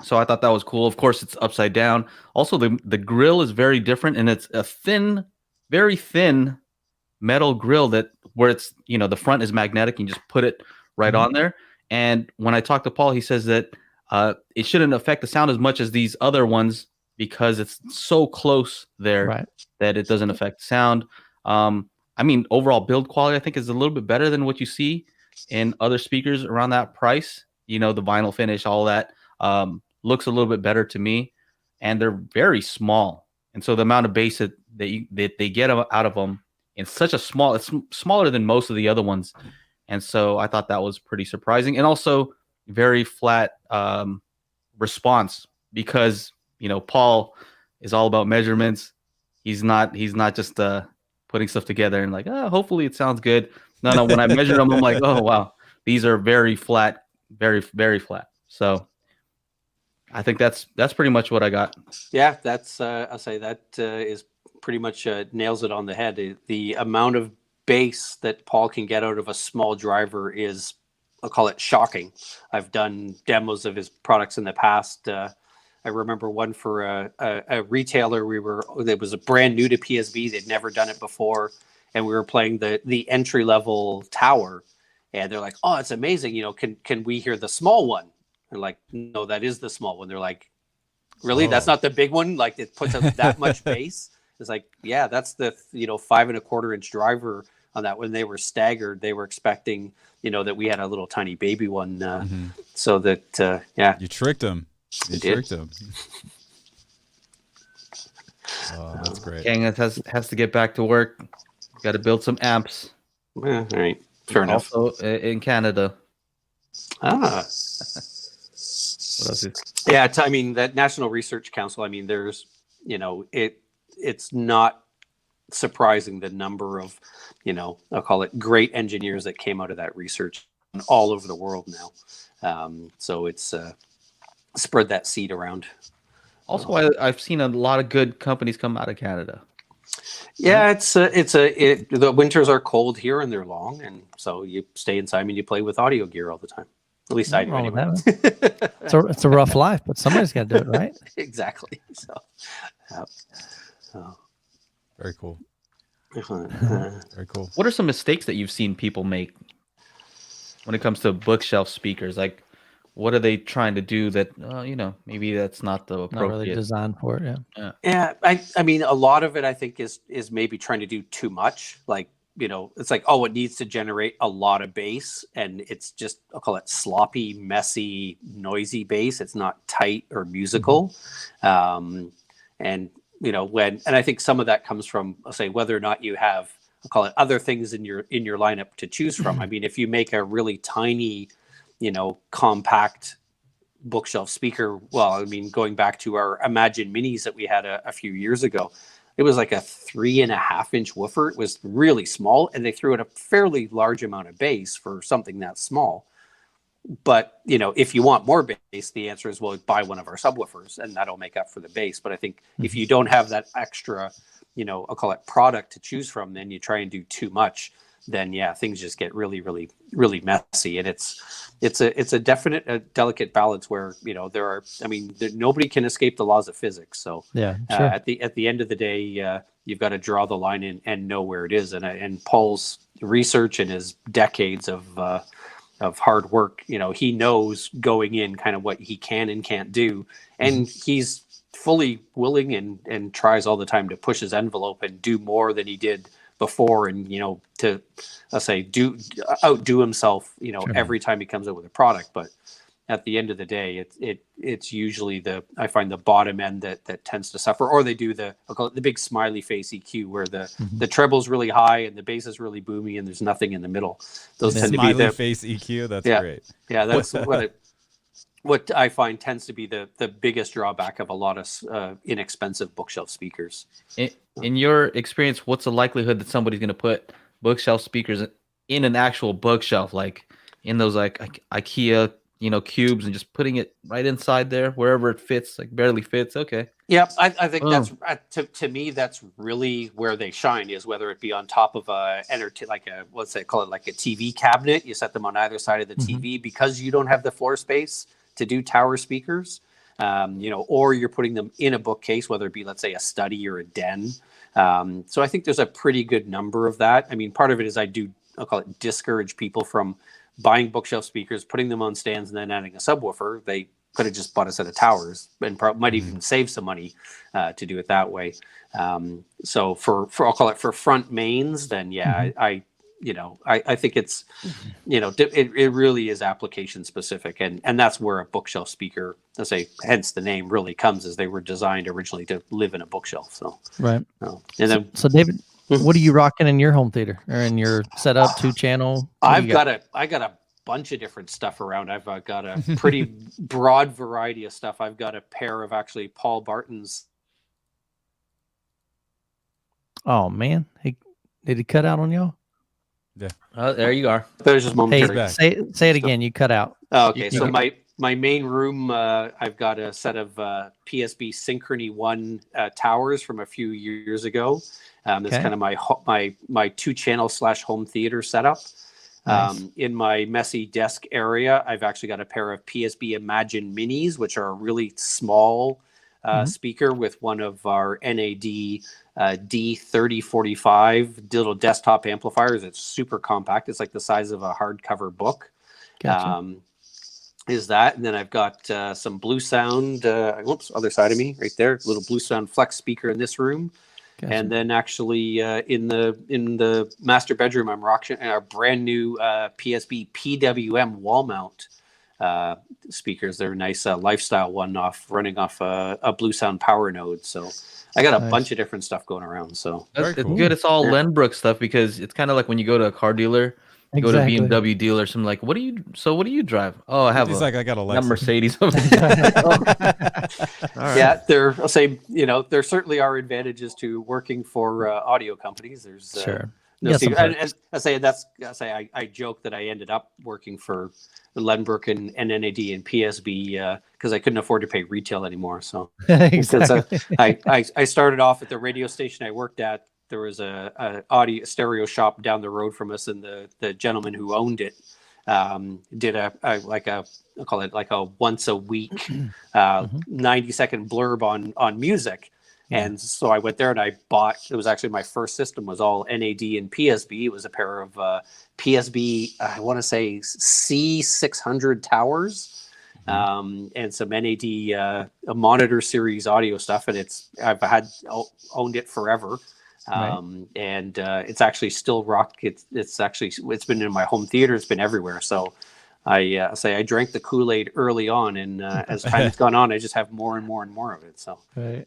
Speaker 4: So I thought that was cool. Of course, it's upside down. Also, the grill is very different, and it's a thin, very thin metal grill where it's the front is magnetic. You just put it right on there. And when I talked to Paul, he says that it shouldn't affect the sound as much as these other ones because it's so close there that it doesn't affect sound. I mean, overall build quality I think is a little bit better than what you see in other speakers around that price. The vinyl finish, all that. Looks a little bit better to me, and they're very small, and so the amount of bass that they get out of them in such a it's smaller than most of the other ones, and so I thought that was pretty surprising, and also very flat response because Paul is all about measurements. He's not just putting stuff together and like, oh, hopefully it sounds good. No, when I measure them, I'm like, oh wow, these are very flat, very very flat. So I think that's pretty much what I got.
Speaker 2: Yeah, that's I'll say that is pretty much nails it on the head. The amount of bass that Paul can get out of a small driver is, I'll call it, shocking. I've done demos of his products in the past. I remember one for a retailer. It was a brand new to PSB. They'd never done it before, and we were playing the entry level tower, and they're like, "Oh, it's amazing! Can we hear the small one?" They're like, no, that is the small one. They're like, really? That's not the big one? Like, it puts out that much bass? It's like, yeah, that's the 5.25-inch driver on that. When they were staggered, they were expecting that we had a little tiny baby one. So that yeah,
Speaker 1: you tricked them. You tricked them. Oh, that's great.
Speaker 4: Gang has to get back to work. Got to build some amps.
Speaker 2: All right, fair enough.
Speaker 4: Also in Canada.
Speaker 2: Yeah, I mean, that National Research Council, I mean, there's, it's not surprising the number of, I'll call it great engineers that came out of that research all over the world now. So it's spread that seed around.
Speaker 4: Also, I've seen a lot of good companies come out of Canada.
Speaker 2: Yeah, the winters are cold here and they're long. And so you stay inside and you play with audio gear all the time. At least I do anyway.
Speaker 3: It's a rough life, but somebody's got to do it, right?
Speaker 2: Exactly. So,
Speaker 1: very cool.
Speaker 2: Very
Speaker 1: cool.
Speaker 4: What are some mistakes that you've seen people make when it comes to bookshelf speakers? Like, what are they trying to do that maybe that's not the appropriate,
Speaker 3: not really designed for it?
Speaker 2: Yeah. I mean, a lot of it I think is maybe trying to do too much. Like, it's like, oh, it needs to generate a lot of bass, and it's just, I'll call it sloppy, messy, noisy bass. It's not tight or musical. And I think some of that comes from, I'll say, whether or not you have, I'll call it, other things in your lineup to choose from. I mean, if you make a really tiny, compact bookshelf speaker, well, I mean, going back to our Imagine Minis that we had a few years ago, it was like a 3.5-inch woofer. It was really small, and they threw in a fairly large amount of bass for something that small. But, if you want more bass, the answer is, well, buy one of our subwoofers, and that'll make up for the bass. But I think if you don't have that extra, I'll call it, product to choose from, then you try and do too much, then yeah, things just get really, really, really messy. And it's a definite delicate balance where, nobody can escape the laws of physics. So
Speaker 3: yeah, sure.
Speaker 2: At the end of the day, you've got to draw the line in and know where it is. And Paul's research and his decades of hard work, he knows going in kind of what he can and can't do. And he's fully willing and tries all the time to push his envelope and do more than he did before, and to outdo himself
Speaker 3: Sure.
Speaker 2: every time he comes out with a product. But at the end of the day, it's usually I find the bottom end that tends to suffer, or they do I'll call it the big smiley face EQ, where the treble's really high and the bass is really boomy and there's nothing in the middle. Those tend to be
Speaker 1: smiley face EQ. That's great.
Speaker 2: Yeah, that's what I find tends to be the biggest drawback of a lot of inexpensive bookshelf speakers.
Speaker 4: In your experience, what's the likelihood that somebody's going to put bookshelf speakers in an actual bookshelf, like in those like IKEA cubes and just putting it right inside there wherever it fits, like barely fits. Okay.
Speaker 2: Yeah, I think that's to me that's really where they shine, is whether it be on top of like a, let's say, call it like a TV cabinet. You set them on either side of the TV because you don't have the floor space to do tower speakers, or you're putting them in a bookcase, whether it be, let's say, a study or a den. So I think there's a pretty good number of that. I mean, part of it is I'll call it discourage people from buying bookshelf speakers, putting them on stands, and then adding a subwoofer. They could have just bought a set of towers and might even save some money to do it that way. So for I'll call it for front mains, then I think it's it really is application specific, and that's where a bookshelf speaker, let's say, hence the name, really comes, as they were designed originally to live in a bookshelf. So
Speaker 3: right.
Speaker 2: And then
Speaker 3: so David, what are you rocking in your home theater or in your setup? 2-channel?
Speaker 2: I got a bunch of different stuff around. I've got a pretty broad variety of stuff. I've got a pair of actually Paul Barton's.
Speaker 3: Oh man, did he cut out on y'all?
Speaker 1: Yeah.
Speaker 4: There you are.
Speaker 2: There's just momentary.
Speaker 3: Hey, say it again. You cut out.
Speaker 2: Oh, okay, so my main room, I've got a set of PSB Synchrony 1 towers from a few years ago. That's kind of my 2-channel / home theater setup. Nice. In my messy desk area, I've actually got a pair of PSB Imagine Minis, which are a really small speaker with one of our NAD D3045 little desktop amplifiers. It's super compact. It's like the size of a hardcover book.
Speaker 3: Gotcha.
Speaker 2: Is that, and then I've got some Blue Sound. Other side of me, right there, little Blue Sound Flex speaker in this room. Gotcha. And then actually in the master bedroom, I'm rocking our brand new PSB PWM wall mount speakers. They're nice lifestyle one running off a Blue Sound power node. So I got a bunch of different stuff going around. So
Speaker 4: it's good. It's all Lenbrook stuff, because it's kind of like when you go to a car dealer. Go to BMW dealer, something like, what do you drive? Oh, I have
Speaker 1: I got a Lexus.
Speaker 4: Mercedes.
Speaker 2: Right. Yeah, I'll say, there certainly are advantages to working for audio companies. There's
Speaker 3: sure.
Speaker 2: No secret. And I joke that I ended up working for Lenbrook and NAD and PSB because I couldn't afford to pay retail anymore. So
Speaker 3: exactly.
Speaker 2: I started off at the radio station I worked at. There was a stereo shop down the road from us, and the gentleman who owned it did I'll call it like a once a week 90-second blurb on music. And so I went there and I bought, it was actually my first system was all NAD and PSB. It was a pair of PSB, I want to say C600 towers, and some NAD a monitor series audio stuff. And I've owned it forever. And it's actually still rock. It's been in my home theater. It's been everywhere. So I drank the Kool-Aid early on, and as time's gone on, I just have more and more and more of it. So
Speaker 3: right.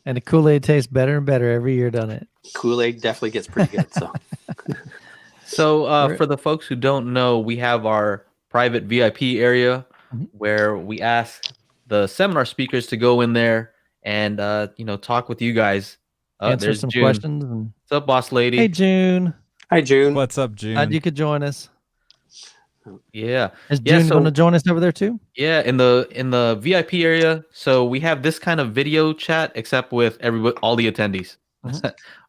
Speaker 3: And the Kool-Aid tastes better and better every year, doesn't it?
Speaker 2: Kool-Aid definitely gets pretty good.
Speaker 4: So for the folks who don't know, we have our private VIP area where we ask the seminar speakers to go in there and talk with you guys.
Speaker 3: Answer some
Speaker 4: June.
Speaker 3: questions.
Speaker 4: What's up, boss lady?
Speaker 3: Hey, June.
Speaker 2: Hi, June.
Speaker 1: What's up, June?
Speaker 3: Glad you could join us.
Speaker 4: Yeah.
Speaker 3: Is June going to join us over there too?
Speaker 4: Yeah, in the VIP area. So we have this kind of video chat, except with all the attendees,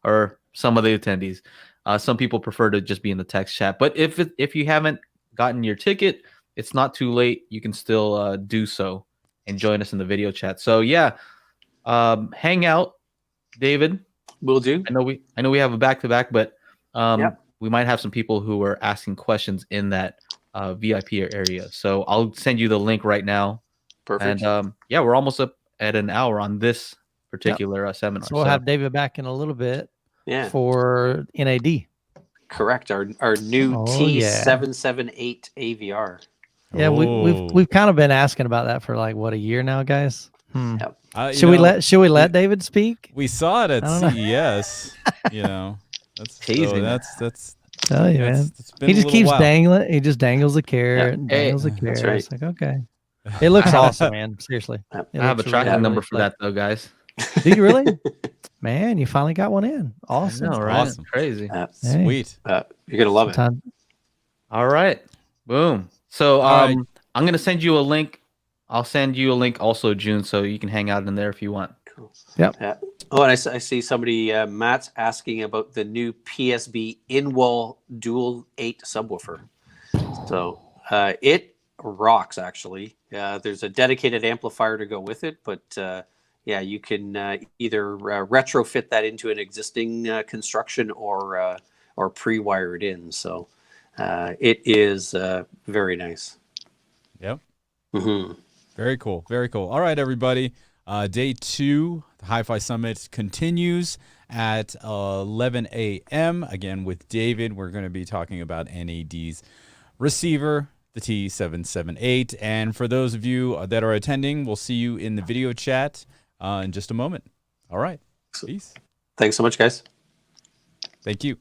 Speaker 4: or some of the attendees. Some people prefer to just be in the text chat. But if you haven't gotten your ticket, it's not too late. You can still do so and join us in the video chat. So yeah, hang out, David.
Speaker 2: Will do.
Speaker 4: I know we have a back-to-back, but we might have some people who are asking questions in that VIP area. So I'll send you the link right now.
Speaker 2: Perfect.
Speaker 4: And we're almost up at an hour on this particular seminar.
Speaker 3: So we'll have David back in a little bit.
Speaker 2: Yeah.
Speaker 3: For NAD.
Speaker 2: Correct. Our new T778 AVR.
Speaker 3: Yeah, we've kind of been asking about that for like a year now, guys.
Speaker 2: Yep.
Speaker 3: Should we let David speak?
Speaker 1: We saw it at CES. That's
Speaker 4: teasing.
Speaker 1: That's
Speaker 3: tell you, man. He just keeps dangling. He just dangles the carrot and dangles the carrot.
Speaker 2: Right.
Speaker 3: It's like, okay. It looks awesome, man. Seriously.
Speaker 4: I have a tracking number for that though, guys.
Speaker 3: Do you really? Man, you finally got one in. Awesome.
Speaker 4: I know, right?
Speaker 1: Awesome.
Speaker 4: Crazy.
Speaker 1: Sweet.
Speaker 2: You're gonna love it.
Speaker 4: All right. Boom. So
Speaker 1: right.
Speaker 4: I'm gonna send you a link. I'll send you a link also, June, so you can hang out in there if you want.
Speaker 2: Cool.
Speaker 3: Yep.
Speaker 2: Yeah. Oh, and I see somebody, Matt's asking about the new PSB in-wall dual 8 subwoofer. So it rocks, actually. There's a dedicated amplifier to go with it, but yeah, you can either retrofit that into an existing construction or pre-wire it in. So it is very nice.
Speaker 1: Yep.
Speaker 2: Mm-hmm.
Speaker 1: Very cool. Very cool. All right, everybody. Day 2, the HiFi Summit continues at 11 a.m. Again, with David, we're going to be talking about NAD's receiver, the T778. And for those of you that are attending, we'll see you in the video chat in just a moment. All right. Peace.
Speaker 2: Thanks so much, guys.
Speaker 1: Thank you.